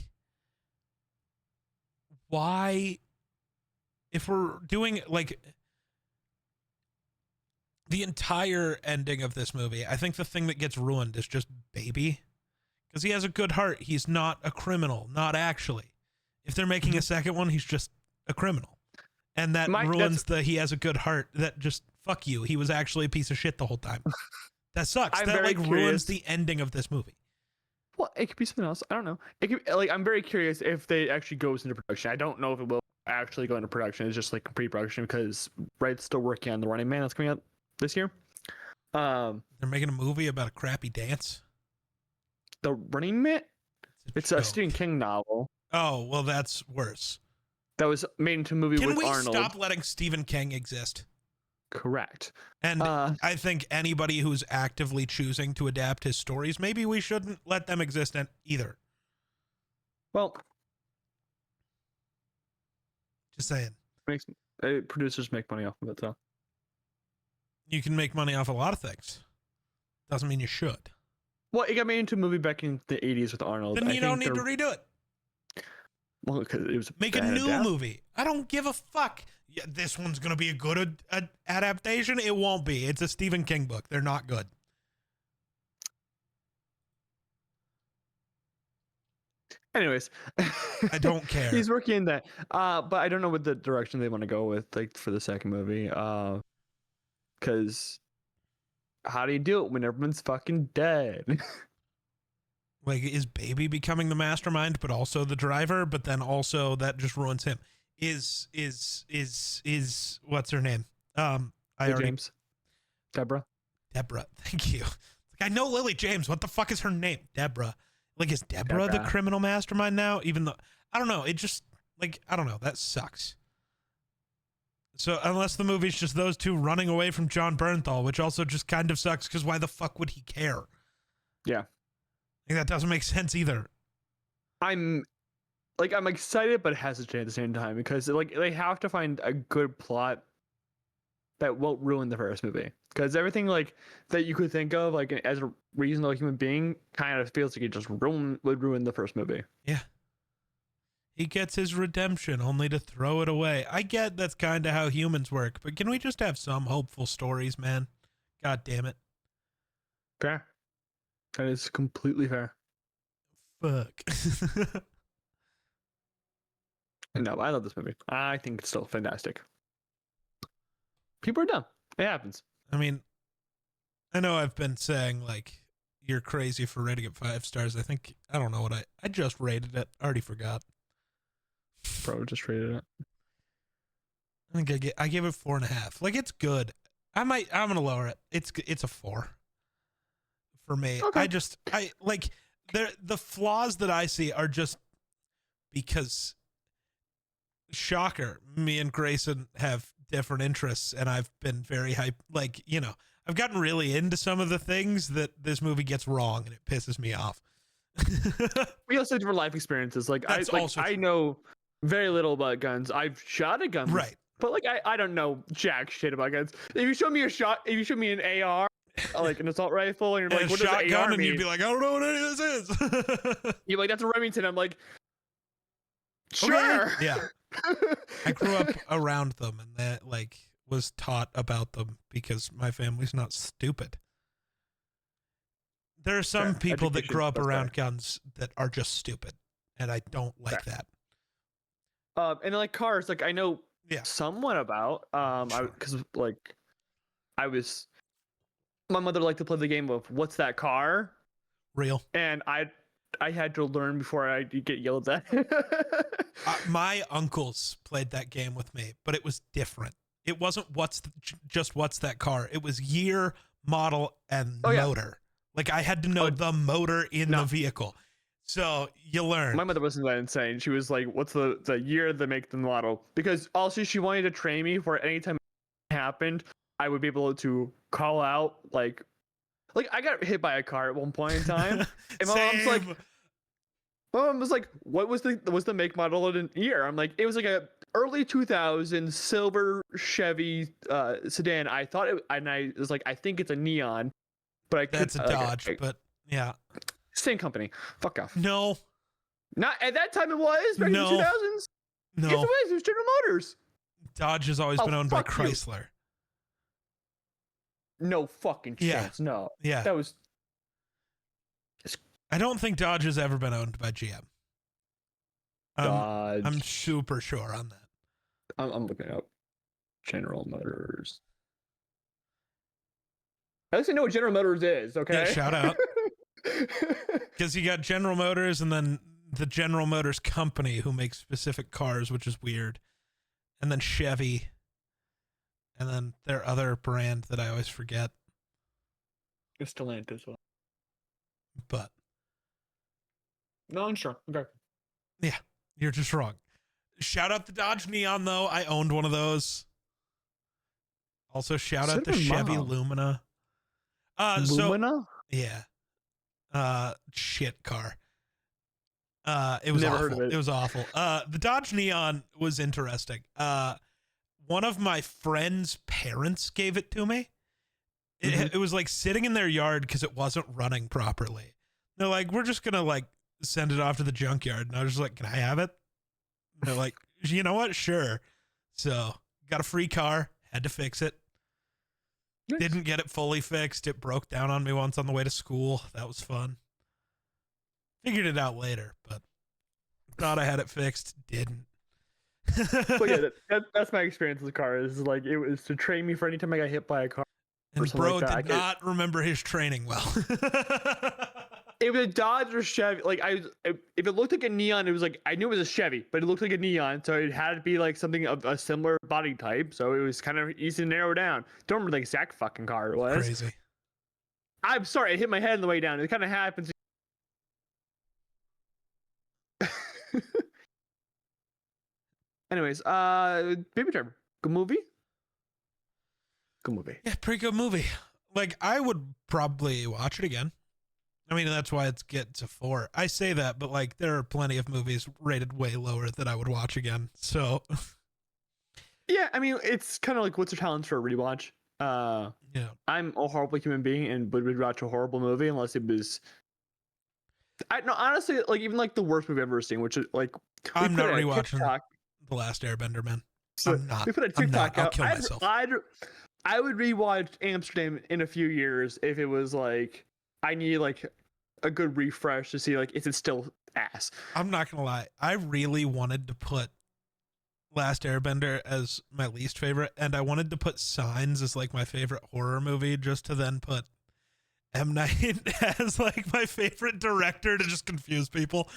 why, if we're doing like the entire ending of this movie, I think the thing that gets ruined is just Baby, because he has a good heart. He's not a criminal, not actually. If they're making a second one, he's just a criminal, and that ruins he has a good heart. That just, fuck you. He was actually a piece of shit the whole time. That sucks. That like ruins the ending of this movie. Well, it could be something else. I don't know. It could, like, I'm very curious if they actually goes into production. I don't know if it will actually go into production. It's just like pre-production because Wright's still working on The Running Man that's coming out this year. They're making a movie about a crappy dance. The Running Man? It's a Stephen King novel. Oh, well, that's worse. That was made into a movie with Arnold. Can we stop letting Stephen King exist? Correct. And I think anybody who's actively choosing to adapt his stories, maybe we shouldn't let them exist either. Well, just saying. Producers make money off of it, though. You can make money off a lot of things. Doesn't mean you should. Well, it got made into a movie back in the 80s with Arnold. Then you don't need to redo it. Well, because it was make a new movie. I don't give a fuck. Yeah, this one's going to be a good adaptation. It won't be. It's a Stephen King book. They're not good. Anyways, I don't care. He's working in that. But I don't know what the direction they want to go with, like, for the second movie. Because how do you do it when everyone's fucking dead? Like, is Baby becoming the mastermind, but also the driver? But then also that just ruins him. Is what's her name? James. Deborah. Thank you. Like, I know Lily James. What the fuck is her name? Deborah. Like, is Deborah the criminal mastermind now? Even though, I don't know. It just, like, I don't know. That sucks. So unless the movie's just those two running away from John Bernthal, which also just kind of sucks because why the fuck would he care? Yeah. Like, that doesn't make sense either. I'm excited but hesitant at the same time because like they have to find a good plot that won't ruin the first movie, because everything like that you could think of like as a reasonable human being kind of feels like it just would ruin the first movie. Yeah, He gets his redemption only to throw it away. I get that's kind of how humans work, but can we just have some hopeful stories, man? God damn it. Fair. That is completely fair. Fuck. No, I love this movie. I think it's still fantastic. People are dumb. It happens. I mean, I know I've been saying, like, you're crazy for rating it 5 stars. I don't know what I just rated it. I already forgot. Bro, just rated it. I think I gave it 4.5. Like, it's good. I'm gonna lower it. It's a 4 for me. Okay. The flaws that I see are just because, shocker, me and Grayson have different interests, and I've been very hype. Like, you know, I've gotten really into some of the things that this movie gets wrong, and it pisses me off. We also have different life experiences. Like, I know very little about guns. I've shot a gun, right? But like, I don't know jack shit about guns. If you show me an AR, like an assault rifle, and you're like, what does AR mean? And you'd be like, I don't know what any of this is. You're like, that's a Remington. I'm like, sure. Okay. Yeah. I grew up around them, and that, like, was taught about them because my family's not stupid. There are some people that grow up around guns that are just stupid, and I don't like that. And like cars, like I know somewhat about, because like my mother liked to play the game of what's that car? Real. And I had to learn before I get yelled at. My uncles played that game with me, but it was different. It wasn't what's that car. It was year, model, and motor. Like, I had to know the motor in the vehicle. So you learn. My mother wasn't that insane. She was like, what's the year, the make, the model? Because also she wanted to train me for any time it happened, I would be able to call out like I got hit by a car at one point in time. And my mom was like, what was the make, model, and year? I'm like, it was like a early 2000s silver Chevy sedan. I thought I was like, I think it's a neon, but that's a Dodge, but yeah. Same company. Fuck off. No. Not at that time it was, back in the 2000s. No. Yes, it was. It was General Motors. Dodge has always been owned by Chrysler. No fucking chance. Yeah. No. Yeah. That was. I don't think Dodge has ever been owned by GM. Dodge. I'm super sure on that. I'm looking up General Motors. At least I know what General Motors is, okay? Yeah, shout out. Because you got General Motors and then the General Motors company who makes specific cars, which is weird. And then Chevy. And then their other brand that I always forget. It's Stellantis. But. No, I'm sure. Okay. Yeah, you're just wrong. Shout out the Dodge Neon, though. I owned one of those. Also, shout out the Chevy Lumina. Lumina? Yeah. Shit car. It was Never awful. heard of it. It was awful. The Dodge Neon was interesting. One of my friend's parents gave it to me. It was like sitting in their yard because it wasn't running properly. They're like, we're just gonna like send it off to the junkyard, and I was just like, can I have it? And they're like, you know what? Sure. So got a free car. Had to fix it. Nice. Didn't get it fully fixed. It broke down on me once on the way to school. That was fun. Figured it out later, but thought I had it fixed. Didn't. But yeah, that's my experience with cars. Like, it was to train me for any time I got hit by a car. And bro did not remember his training well. It was a Dodge or Chevy. Like, if it looked like a neon, it was like, I knew it was a Chevy, but it looked like a neon, so it had to be like something of a similar body type. So it was kind of easy to narrow down. Don't remember the exact fucking car it was. Crazy. I'm sorry, I hit my head on the way down. It kind of happens. Anyways, Baby Driver, good movie. Good movie. Yeah, pretty good movie. Like, I would probably watch it again. I mean, that's why it's get to 4. I say that, but like, there are plenty of movies rated way lower that I would watch again. So, yeah, I mean, it's kind of like, what's your challenge for a rewatch? Yeah, I'm a horrible human being and would watch a horrible movie unless it was I no honestly like even like the worst movie I've ever seen, which is like I'm not put it at rewatching TikTok. The Last Airbender, man. So I'm not. we put a I'm TikTok not. I'll out. kill myself. I would rewatch Amsterdam in a few years if it was like I need like a good refresh to see like is it still ass. I'm not gonna lie. I really wanted to put Last Airbender as my least favorite, and I wanted to put Signs as like my favorite horror movie, just to then put M. Night as like my favorite director to just confuse people.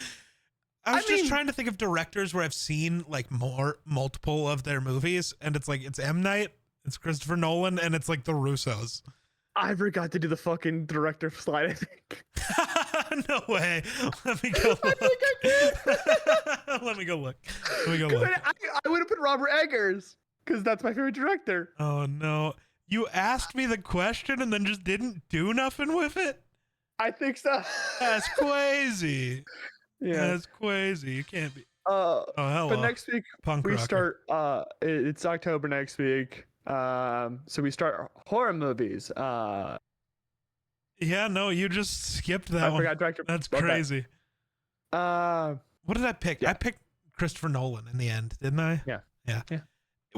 I was just trying to think of directors where I've seen like multiple of their movies, and it's like it's M. Night, it's Christopher Nolan, and it's like the Russos. I forgot to do the fucking director slide, I think. No way. Let me go look. Let me go look. I would have put Robert Eggers because that's my favorite director. Oh no. You asked me the question and then just didn't do nothing with it? I think so. That's crazy. Yeah. That's crazy. You can't be. Oh, hello. But next week Punk we rocker. start it's October next week. So we start horror movies. Yeah, no, you just skipped that one. I forgot director. That's crazy. What did I pick? Yeah. I picked Christopher Nolan in the end, didn't I? Yeah. Yeah.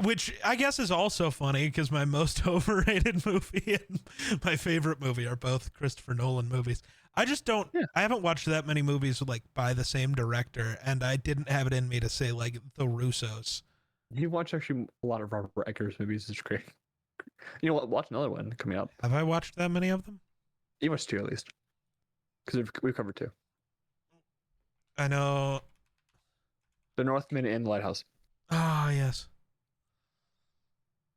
Which I guess is also funny because my most overrated movie and my favorite movie are both Christopher Nolan movies. I just don't. Yeah. I haven't watched that many movies like by the same director, and I didn't have it in me to say like the Russos. You watch actually a lot of Robert Eggers movies. It's great. You know what? Watch another one coming up. Have I watched that many of them? You watched 2 at least, because we've covered 2. I know. The Northman and the Lighthouse. Ah, yes.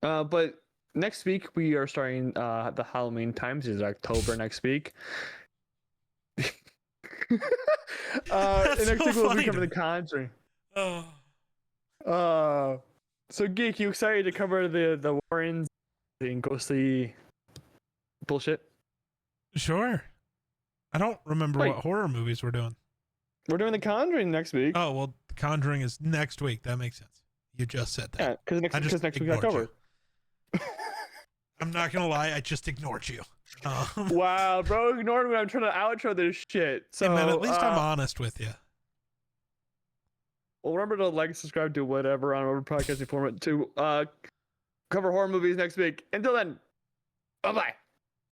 But next week we are starting the Halloween times. It's October next week. And next week we'll be covering The Conjuring. So Geek, you excited to cover the Warrens and ghostly bullshit? Sure. I don't remember what horror movies we're doing. We're doing The Conjuring next week. Oh, well, The Conjuring is next week. That makes sense. You just said that. Yeah, because next week October. I'm not going to lie. I just ignored you. Wow, bro, ignored me. I'm trying to outro this shit. So, hey man, at least I'm honest with you. Well, remember to like, subscribe, do whatever on our podcasting format to cover horror movies next week. Until then, bye-bye.